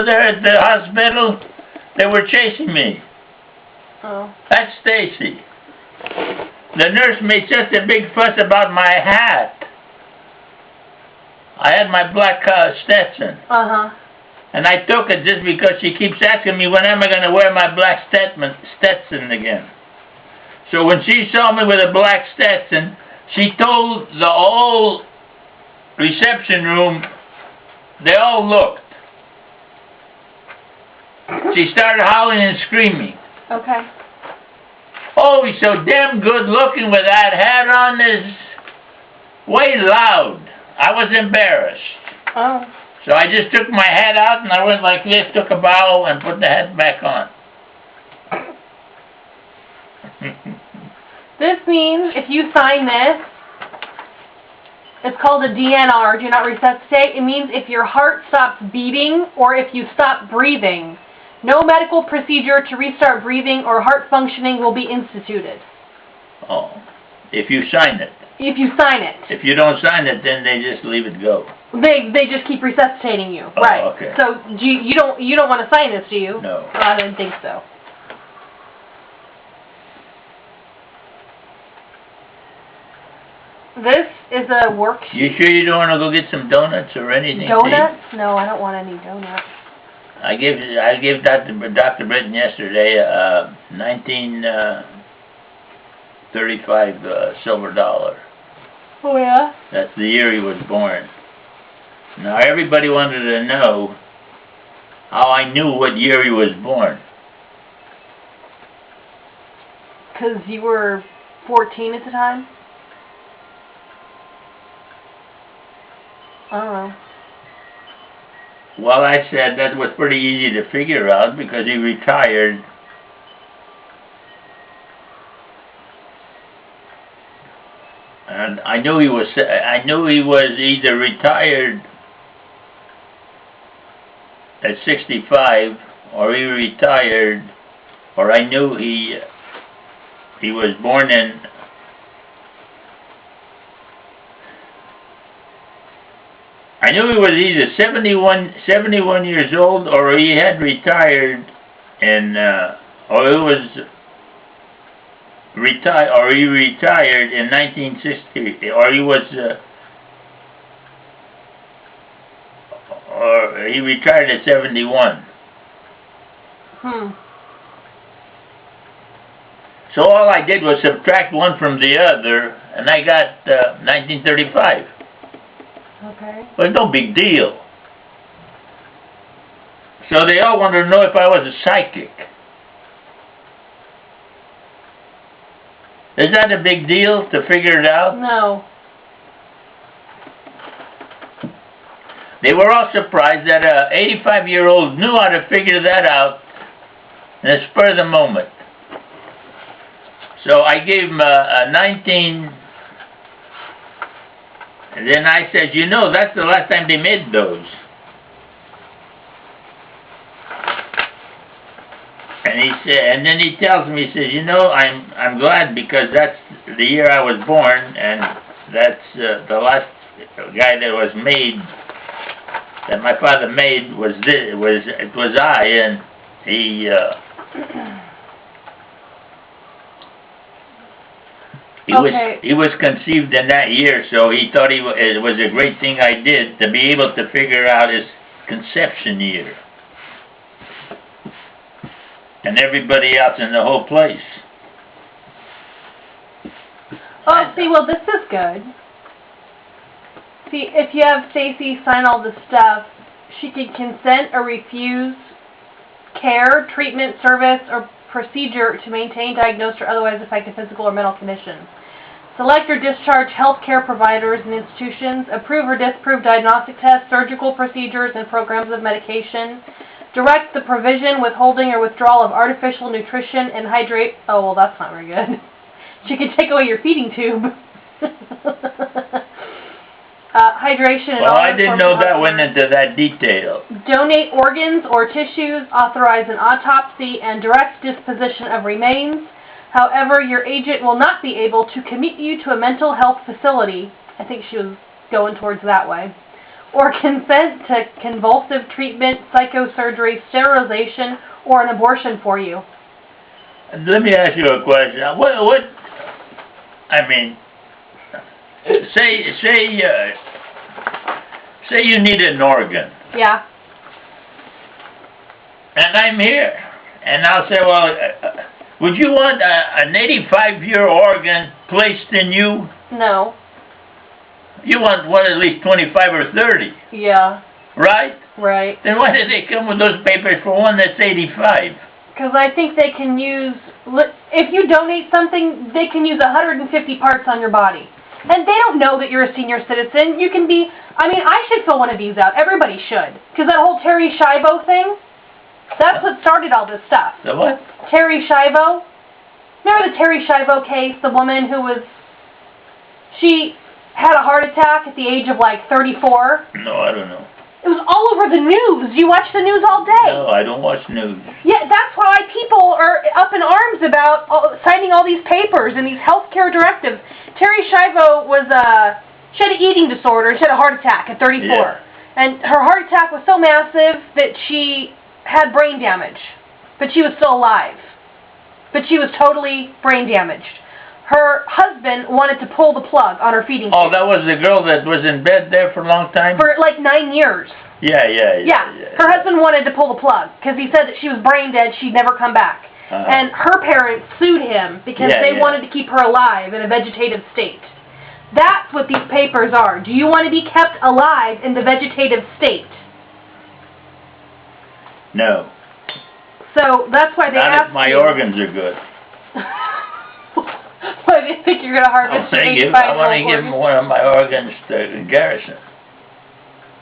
there at the hospital? They were chasing me. Oh. That's Stacy. The nurse made such a big fuss about my hat. I had my black Stetson. Uh-huh. And I took it just because she keeps asking me when am I going to wear my black Stetson again. So when she saw me with a black Stetson, she told the whole reception room, they all looked. She started howling and screaming. Okay. Oh, he's so damn good looking with that hat on, is way loud. I was embarrassed. Oh. So I just took my hat out and I went like this, took a bow and put the hat back on. This means if you sign this, it's called a DNR, do not resuscitate. It means if your heart stops beating or if you stop breathing, no medical procedure to restart breathing or heart functioning will be instituted. Oh, if you sign it. If you sign it. If you don't sign it, then they just leave it go. They just keep resuscitating you. Oh, right. Okay. So you don't want to sign this, do you? No. I didn't think so. This is a worksheet. You sure you don't want to go get some donuts or anything? Donuts? No, I don't want any donuts. I gave Dr. Britton yesterday 1935 silver dollar. Oh yeah? That's the year he was born. Now everybody wanted to know how I knew what year he was born. 'Cause you were 14 at the time? I don't know. Well, I said that was pretty easy to figure out because he retired. And I knew he was either retired at 65 or he retired, or I knew he was born in I knew he was either 71 years old or he had retired and or he was he retired in 1960, or he was or he retired at 71. So all I did was subtract one from the other, and I got 1935. Okay. Well, no big deal. So they all wanted to know if I was a psychic. Is that a big deal to figure it out? No. They were all surprised that a 85-year-old knew how to figure that out in the spur of the moment. So I gave him a 19... And then I said, you know, that's the last time they made those. And he said, and then he tells me, he says, you know, I'm glad because that's the year I was born, and that's the last guy that was made, that my father made was I, and he He was conceived in that year, so he thought it was a great thing I did to be able to figure out his conception year. And everybody else in the whole place. Oh, see, well, this is good. See, if you have Stacy sign all this stuff, she can consent or refuse care, treatment, service, or procedure to maintain, diagnose, or otherwise affect a physical or mental condition. Select or discharge healthcare providers and institutions. Approve or disapprove diagnostic tests, surgical procedures, and programs of medication. Direct the provision, withholding, or withdrawal of artificial nutrition and hydrate. Oh, well, that's not very good. She can take away your feeding tube. Hydration and well, I didn't know that went into that detail. Donate organs or tissues, authorize an autopsy, and direct disposition of remains. However, your agent will not be able to commit you to a mental health facility. I think she was going towards that way. or consent to convulsive treatment, psychosurgery, sterilization, or an abortion for you. Let me ask you a question. I mean, say you need an organ. Yeah. And I'm here. And I'll say, well, would you want an 85-year organ placed in you? No. You want one at least 25 or 30. Yeah. Right? Right. Then why did they come with those papers for one that's 85? Because I think they can use, if you donate something, they can use 150 parts on your body. And they don't know that you're a senior citizen. You can be, I mean, I should fill one of these out. Everybody should. Because that whole Terry Schiavo thing, that's what started all this stuff. The what? Terry Schiavo. Remember the Terry Schiavo case? The woman who was, she had a heart attack at the age of like 34. No, I don't know. It was all over the news. You watch the news all day. No, I don't watch news. Yeah, that's why people are up in arms about signing all these papers and these healthcare directives. Terry Schiavo was, she had an eating disorder. She had a heart attack at 34. Yeah. And her heart attack was so massive that she had brain damage. But she was still alive. But she was totally brain damaged. Her husband wanted to pull the plug on her feeding tube. Oh, that was the girl that was in bed there for a long time? For like 9 years. Yeah. Her husband wanted to pull the plug because he said that she was brain dead, she'd never come back. And her parents sued him because they wanted to keep her alive in a vegetative state. That's what these papers are. Do you want to be kept alive in the vegetative state? No. So that's why they asked Not if my organs are good. Why do you think you're going to harvest an 85-year-old I want to give one of my organs to Garrison.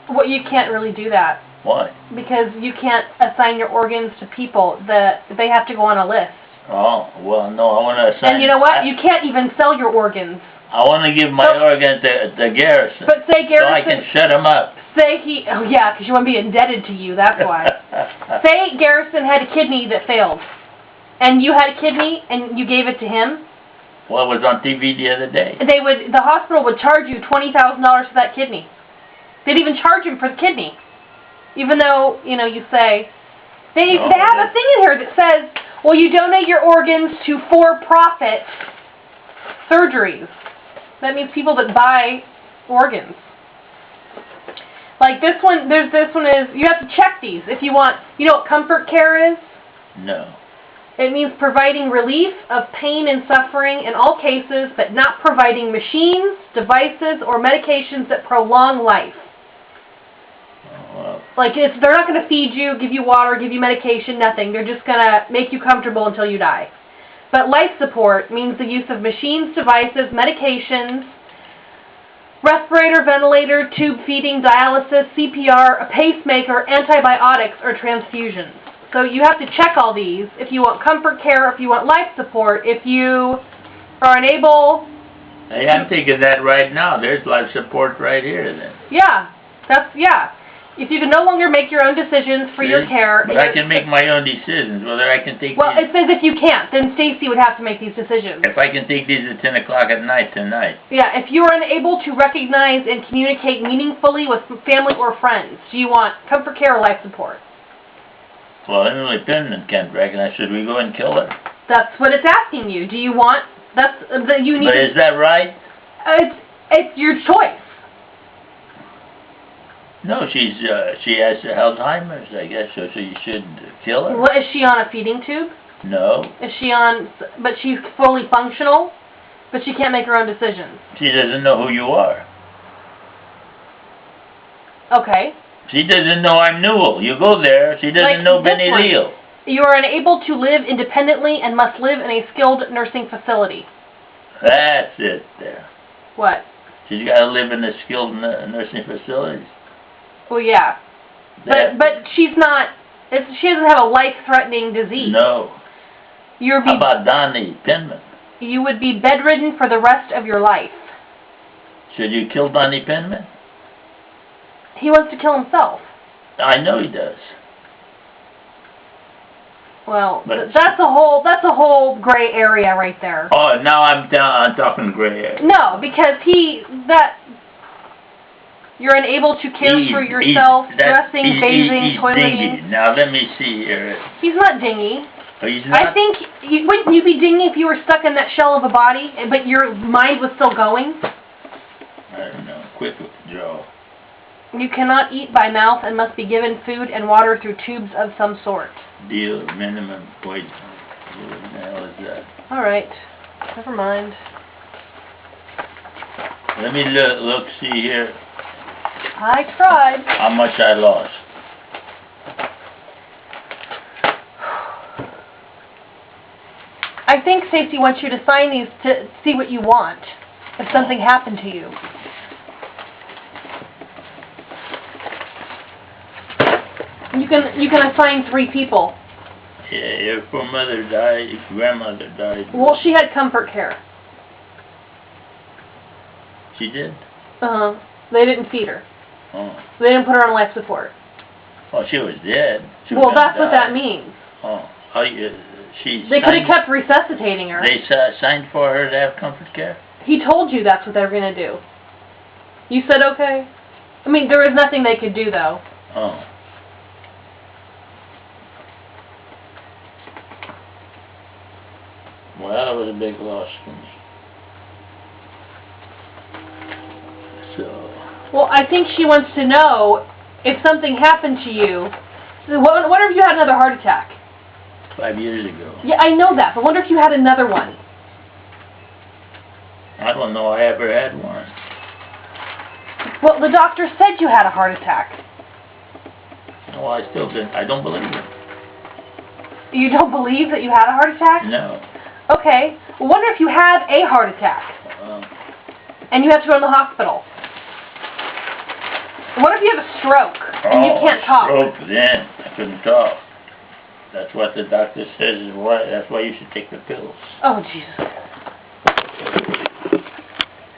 Well, you can't really do that. Why? Because you can't assign your organs to people. They have to go on a list. Oh, well, no, I want to assign... And you know what? You can't even sell your organs. I want to give my organ to Garrison. But say Garrison... So I can shut him up. Say he... Oh, yeah, because you want to be indebted to you, that's why. Say Garrison had a kidney that failed. And you had a kidney, and you gave it to him. Well, it was on TV the other day. The hospital would charge you $20,000 for that kidney. They'd even charge him for the kidney. Even though, you know, you say... They have a thing in here that says, well, you donate your organs to for-profit surgeries. That means people that buy organs. Like this one, you have to check these if you want. You know what comfort care is? No. It means providing relief of pain and suffering in all cases, but not providing machines, devices, or medications that prolong life. Well. Like, they're not going to feed you, give you water, give you medication, nothing. They're just going to make you comfortable until you die. But life support means the use of machines, devices, medications, respirator, ventilator, tube feeding, dialysis, CPR, a pacemaker, antibiotics, or transfusions. So you have to check all these if you want comfort care, if you want life support, if you are unable... Hey, I'm taking that right now. There's life support right here then. Yeah. If you can no longer make your own decisions for your care... But I can make my own decisions, whether I can take Well, these... it says if you can't, then Stacy would have to make these decisions. If I can take these at 10 o'clock at night tonight. Yeah, if you are unable to recognize and communicate meaningfully with family or friends, do you want comfort care or life support? Well, Emily Penman can't recognize. Should we go and kill her? That's what it's asking you. Do you want... you need. But is that right? It's your choice. No, she has Alzheimer's, I guess, so you should kill her. What, is she on a feeding tube? No. Is she on... But she's fully functional, but she can't make her own decisions. She doesn't know who you are. Okay. She doesn't know I'm Newell. You go there, she doesn't know Benny Leal. You are unable to live independently and must live in a skilled nursing facility. That's it there. What? She's got to live in a skilled nursing facility. Well, yeah. But she's not... She doesn't have a life-threatening disease. No. How about Donnie Penman? You would be bedridden for the rest of your life. Should you kill Donnie Penman? He wants to kill himself. I know he does. Well, that's a whole gray area right there. Oh, now I'm talking gray area. No, because You're unable to care for yourself, dressing, bathing, toileting. Dingy. Now let me see here. He's not dingy. Oh, he's not? I think, wouldn't you be dingy if you were stuck in that shell of a body, but your mind was still going? I don't know. Quick draw. You cannot eat by mouth and must be given food and water through tubes of some sort. Deal minimum wage. What the hell is that? Alright. Never mind. Let me look, see here. I tried. How much I lost. I think Stacey wants you to sign these to see what you want if something happened to you. You can assign 3 people. Yeah, if her mother died, if grandmother died. Well, she had comfort care. She did? They didn't feed her. Oh. They didn't put her on life support. Oh, she was dead. Well, that's what that means. Oh, they could have kept resuscitating her. They signed for her to have comfort care? He told you that's what they were going to do. You said okay? I mean, there was nothing they could do, though. Oh. Well, that was a big loss for me. So. Well, I think she wants to know if something happened to you. What if you had another heart attack? 5 years ago. Yeah, I know that, but wonder if you had another one. I don't know I ever had one. Well, the doctor said you had a heart attack. No, I don't believe it. You don't believe that you had a heart attack? No. Okay. Well, wonder if you had a heart attack. And you have to go to the hospital. What if you have a stroke and you can't talk? Stroke, then I couldn't talk. That's what the doctor says is why. That's why you should take the pills. Oh, Jesus.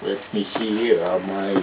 Let me see here how my